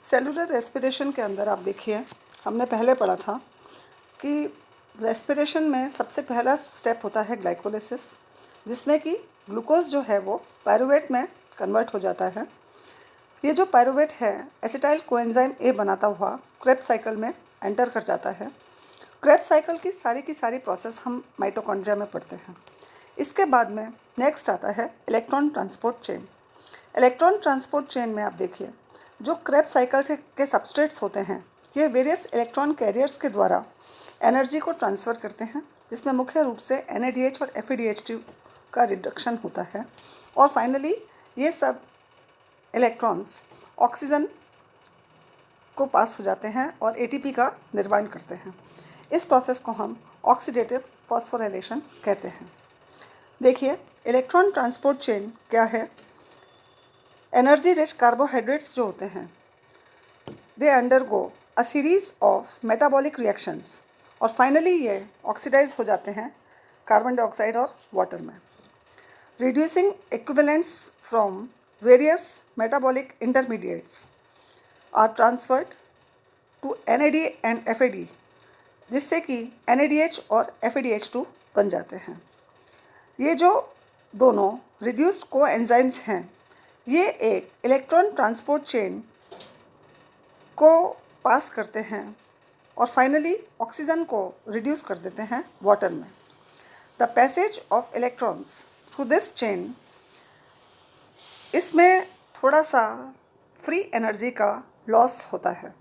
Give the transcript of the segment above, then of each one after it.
Cellular respiration के अंदर आप देखिए, हमने पहले पढ़ा था कि रेस्पिरेशन में सबसे पहला स्टेप होता है ग्लाइकोलिसिस, जिसमें कि ग्लूकोज जो है वो पायरूवेट में कन्वर्ट हो जाता है। ये जो पायरूवेट है एसिटाइल कोएंजाइम ए बनाता हुआ क्रेब्स साइकिल में एंटर कर जाता है। क्रेब्स साइकिल की सारी प्रोसेस हम माइटोकॉन्ड्रिया में पढ़ते हैं। इसके बाद में नेक्स्ट आता है electron transport chain. Electron transport chain में आप देखिए, जो क्रेब्स साइकिल से के सबस्ट्रेट्स होते हैं ये वेरियस इलेक्ट्रॉन कैरियर्स के द्वारा एनर्जी को ट्रांसफ़र करते हैं, जिसमें मुख्य रूप से NADH और FADH2 का रिडक्शन होता है। और फाइनली ये सब इलेक्ट्रॉन्स ऑक्सीजन को पास हो जाते हैं और ATP का निर्माण करते हैं। इस प्रोसेस को हम ऑक्सीडेटिव फॉस्फोराइलेशन कहते हैं। देखिए, इलेक्ट्रॉन ट्रांसपोर्ट चेन क्या है। एनर्जी रिच कार्बोहाइड्रेट्स जो होते हैं they undergo a series of metabolic reactions और फाइनली ये ऑक्सीडाइज हो जाते हैं कार्बन डाइऑक्साइड और वाटर में। Reducing equivalents from various metabolic intermediates are transferred to NAD and FAD, जिससे कि NADH और FADH2 बन जाते हैं। ये जो दोनों रिड्यूस्ड कोएंजाइम्स हैं ये एक इलेक्ट्रॉन ट्रांसपोर्ट चेन को पास करते हैं और फाइनली ऑक्सीजन को रिड्यूस कर देते हैं वाटर में। The passage of electrons through this chain, इसमें थोड़ा सा फ्री एनर्जी का लॉस होता है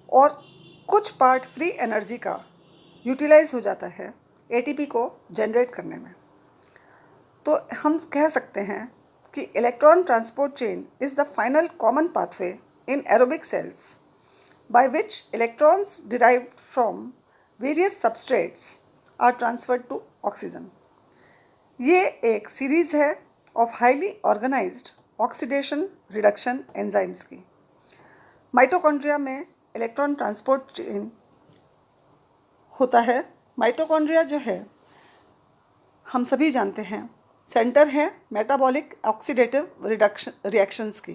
और कुछ पार्ट फ्री एनर्जी का यूटिलाइज हो जाता है ATP को जनरेट करने में। तो हम कह सकते हैं कि electron transport chain is the final common pathway in aerobic cells by which electrons derived from various substrates are transferred to oxygen. ये एक सीरीज़ है of highly organised oxidation reduction enzymes की। माइटोकॉन्ड्रिया में इलेक्ट्रॉन ट्रांसपोर्ट चेन होता है। Mitochondria जो है हम सभी जानते हैं सेंटर है मेटाबॉलिक ऑक्सीडेटिव रिडक्शन रिएक्शंस की,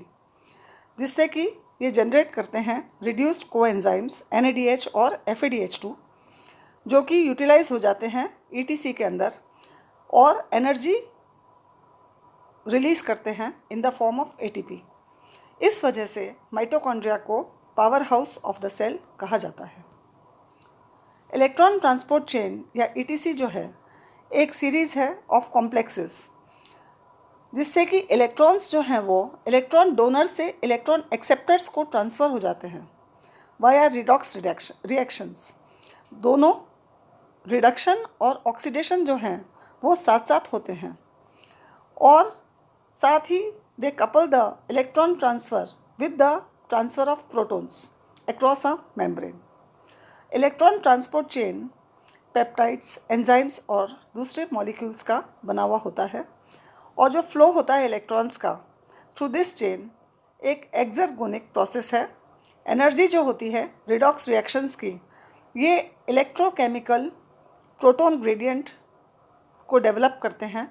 जिससे कि ये जनरेट करते हैं रिड्यूस्ड कोएंजाइम्स NADH और FADH2, जो कि यूटिलाइज हो जाते हैं ETC के अंदर और एनर्जी रिलीज़ करते हैं in the form of ATP। इस वजह से माइटोकॉन्ड्रिया को power house of the cell कहा जाता है। इलेक्ट्रॉन ट्रांसपोर्ट चेन या ETC जो है एक सीरीज़ है ऑफ कॉम्प्लेक्सेस, जिससे कि इलेक्ट्रॉन्स जो हैं वो इलेक्ट्रॉन डोनर से इलेक्ट्रॉन एक्सेप्टर्स को ट्रांसफ़र हो जाते हैं वाया रिडॉक्स रिएक्शंस। दोनों रिडक्शन और ऑक्सीडेशन जो हैं वो साथ साथ होते हैं और साथ ही they couple the electron transfer with the transfer of protons across a membrane. Electron transport chain peptides, enzymes और दूसरे मॉलिक्यूल्स का बना हुआ होता है और जो फ्लो होता है इलेक्ट्रॉन्स का थ्रू दिस चेन एक एक्सर्गोनिक प्रोसेस है। एनर्जी जो होती है रिडॉक्स रिएक्शंस की ये इलेक्ट्रोकेमिकल प्रोटॉन ग्रेडियंट को डेवलप करते हैं,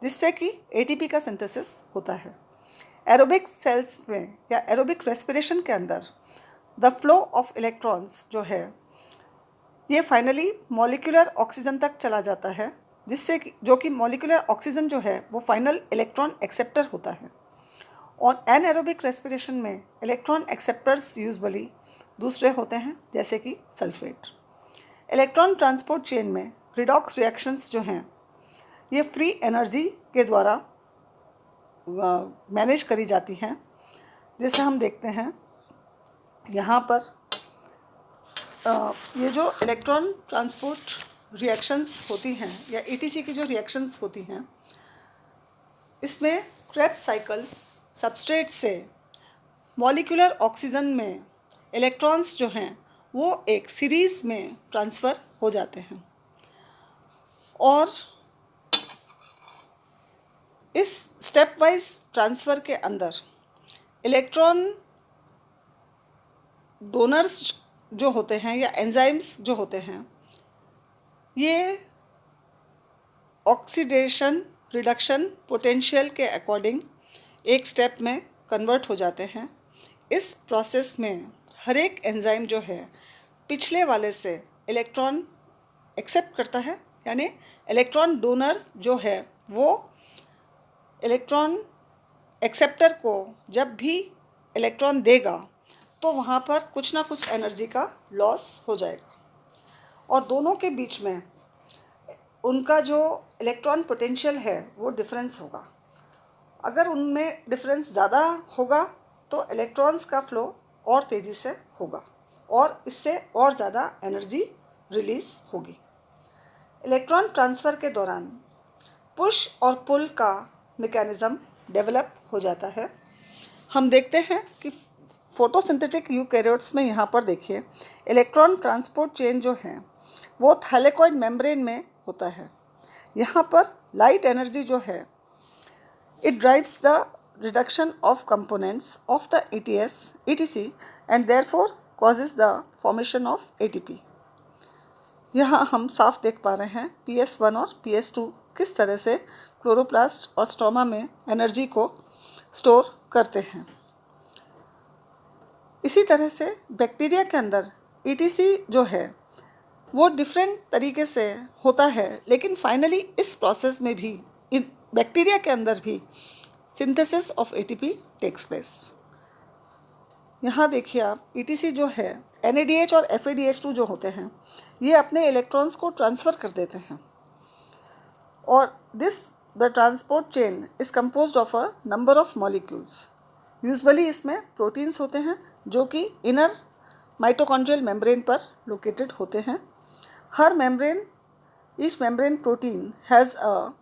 जिससे कि ATP का सिंथेसिस होता है। एरोबिक सेल्स में या एरोबिक रेस्पिरेशन के अंदर द फ्लो ऑफ इलेक्ट्रॉन्स जो है ये फाइनली मॉलिक्यूलर ऑक्सीजन तक चला जाता है, जिससे कि जो कि मॉलिक्यूलर ऑक्सीजन जो है वो फाइनल इलेक्ट्रॉन एक्सेप्टर होता है। और एनएरोबिक रेस्पिरेशन में इलेक्ट्रॉन एक्सेप्टर्स यूजुअली दूसरे होते हैं, जैसे कि सल्फेट। इलेक्ट्रॉन ट्रांसपोर्ट चेन में रिडॉक्स रिएक्शंस जो हैं ये फ्री एनर्जी के द्वारा मैनेज करी जाती हैं। जैसे हम देखते हैं यहाँ पर ये जो इलेक्ट्रॉन ट्रांसपोर्ट रिएक्शंस होती हैं या ETC की जो रिएक्शंस होती हैं इसमें क्रेब्स साइकिल सबस्ट्रेट से मॉलिक्यूलर ऑक्सीजन में इलेक्ट्रॉन्स जो हैं वो एक सीरीज़ में ट्रांसफ़र हो जाते हैं और इस स्टेप वाइज ट्रांसफ़र के अंदर इलेक्ट्रॉन डोनर्स जो होते हैं या एंजाइम्स जो होते हैं ये ऑक्सीडेशन रिडक्शन पोटेंशियल के अकॉर्डिंग एक स्टेप में कन्वर्ट हो जाते हैं इस प्रोसेस में हर एक एंजाइम जो है पिछले वाले से इलेक्ट्रॉन एक्सेप्ट करता है, यानी इलेक्ट्रॉन डोनर जो है वो इलेक्ट्रॉन एक्सेप्टर को जब भी इलेक्ट्रॉन देगा तो वहाँ पर कुछ ना कुछ एनर्जी का लॉस हो जाएगा और दोनों के बीच में उनका जो इलेक्ट्रॉन पोटेंशियल है वो डिफरेंस होगा। अगर उनमें डिफरेंस ज़्यादा होगा तो इलेक्ट्रॉन्स का फ्लो और तेज़ी से होगा और इससे और ज़्यादा एनर्जी रिलीज़ होगी। इलेक्ट्रॉन ट्रांसफ़र के दौरान पुश और पुल का मैकेनिज़्म डेवलप हो जाता है। हम देखते हैं कि फोटोसिंथेटिक यूकैरियोट्स में यहाँ पर देखिए इलेक्ट्रॉन ट्रांसपोर्ट चेन जो है वो थैलेकॉइड मेम्ब्रेन में होता है। यहाँ पर लाइट एनर्जी जो है it drives the reduction of components of the ETC and therefore causes the formation of ATP। यहाँ हम साफ देख पा रहे हैं PS1 और PS2 किस तरह से क्लोरोप्लास्ट और स्टोमा में एनर्जी को स्टोर करते हैं। इसी तरह से बैक्टीरिया के अंदर ETC जो है वो डिफरेंट तरीके से होता है, लेकिन फाइनली इस प्रोसेस में भी बैक्टीरिया के अंदर भी synthesis of ATP takes place. यहाँ देखिए आप ETC जो है NADH और FADH2 जो होते हैं ये अपने इलेक्ट्रॉन्स को ट्रांसफ़र कर देते हैं और the transport chain is composed of a number of molecules. Usually इसमें प्रोटीन्स होते हैं जो कि इनर माइटोकॉन्ड्रियल मेम्ब्रेन पर लोकेटेड होते हैं। Each membrane protein has a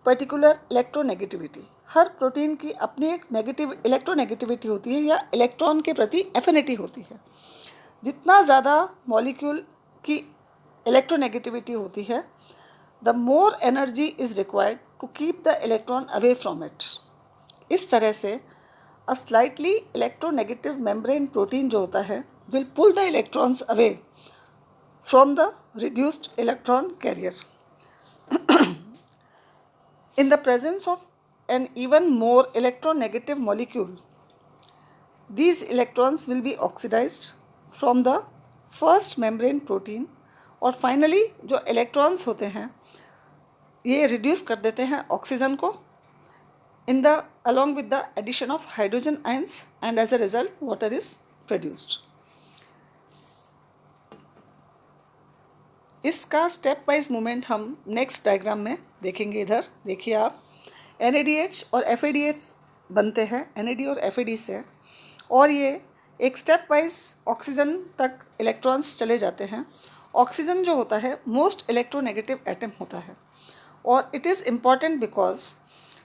particular electronegativity. Her protein की अपनी एक नेगेटिव इलेक्ट्रोनेगेटिविटी होती है या इलेक्ट्रॉन के प्रति एफिनिटी होती है। जितना ज़्यादा मॉलिक्यूल की इलेक्ट्रोनेगेटिविटी होती है the more energy is required to keep the electron away from it. इस तरह से a slightly electronegative membrane protein जो होता है will pull the electrons away from the reduced electron carrier. In the presence of an even more electronegative molecule, these electrons will be oxidized from the first membrane protein और finally जो electrons होते हैं ये reduce कर देते हैं oxygen को along with the addition of hydrogen ions and as a result water is produced। इसका स्टेप वाइज मूवमेंट हम नेक्स्ट डायग्राम में देखेंगे। इधर देखिए आप NADH और FADH बनते हैं NAD और FAD से और ये एक स्टेप वाइज ऑक्सीजन तक इलेक्ट्रॉन्स चले जाते हैं। ऑक्सीजन जो होता है मोस्ट इलेक्ट्रोनेगेटिव एटम होता है और इट इज़ इम्पॉर्टेंट बिकॉज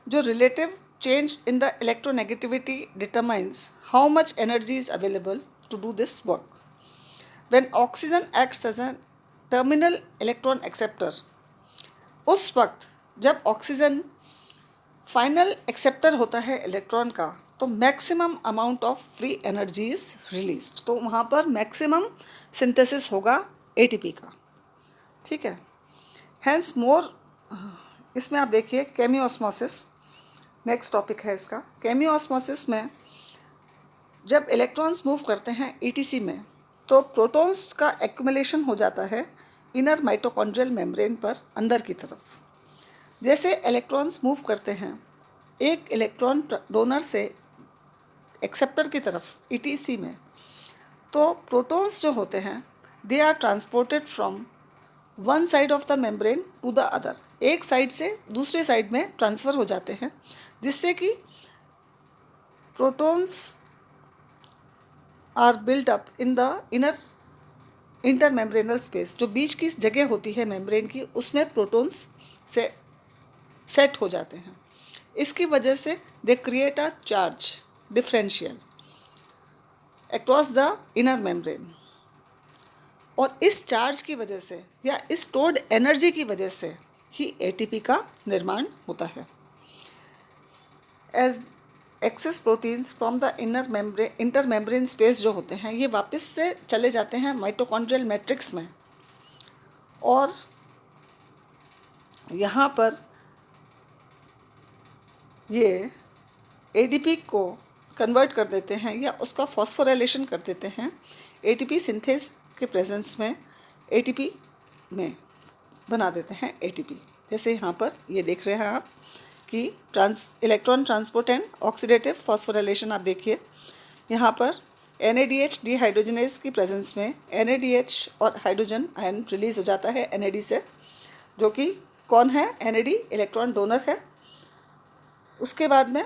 जो relative change in the electronegativity determines how much energy is available to do this work. When oxygen acts as an terminal electron acceptor, उस वक्त जब ऑक्सीजन फाइनल एक्सेप्टर होता है electron का तो maximum amount of free energy is released. तो वहाँ पर मैक्सिमम सिंथेसिस होगा ATP का। ठीक है, हैंस मोर इसमें आप देखिए केमियोस्मोसिस नेक्स्ट टॉपिक है इसका। केमियोस्मोसिस में जब इलेक्ट्रॉन्स मूव करते हैं ETC में तो प्रोटॉन्स का एक्यूमुलेशन हो जाता है इनर माइटोकॉन्ड्रियल मेम्ब्रेन पर अंदर की तरफ। जैसे इलेक्ट्रॉन्स मूव करते हैं एक इलेक्ट्रॉन डोनर से एक्सेप्टर की तरफ ETC में, तो प्रोटॉन्स जो होते हैं they are transported from one side of the membrane to the other. एक साइड से दूसरे साइड में ट्रांसफ़र हो जाते हैं जिससे कि protons are built up in the inner intermembranal space. जो बीच की जगह होती है मेम्ब्रेन की उसमें प्रोटॉन्स से सेट हो जाते हैं। इसकी वजह से they create a charge differential across the inner membrane और इस चार्ज की वजह से या इस स्टोर्ड एनर्जी की वजह से ही ATP का निर्माण होता है। As excess proteins from the inter membrane space जो होते हैं ये वापस से चले जाते हैं माइटोकॉन्ड्रियल मैट्रिक्स में और यहाँ पर ये ADP को कन्वर्ट कर देते हैं या उसका फॉस्फोराइलेशन कर देते हैं एटीपी सिंथेस के प्रेजेंस में, एटीपी में बना देते हैं एटीपी। जैसे यहाँ पर ये देख रहे हैं आप कि electron transport and oxidative phosphorylation आप देखिए, यहाँ पर NADH डिहाइड्रोजनेज की प्रेजेंस में NADH और हाइड्रोजन आयन रिलीज हो जाता है NAD से, जो कि कौन है, NAD इलेक्ट्रॉन डोनर है। उसके बाद में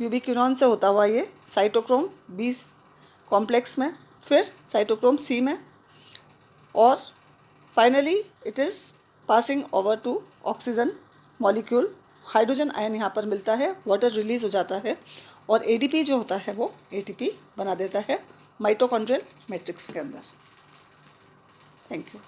यूबिक्विनॉन से होता हुआ ये साइटोक्रोम B कॉम्प्लेक्स में, फिर साइटोक्रोम C में, और finally it is passing over to oxygen molecule. Hydrogen ion यहाँ पर मिलता है, वाटर रिलीज हो जाता है और ADP जो होता है वो ATP बना देता है माइटोकॉन्ड्रियल मैट्रिक्स के अंदर। Thank you.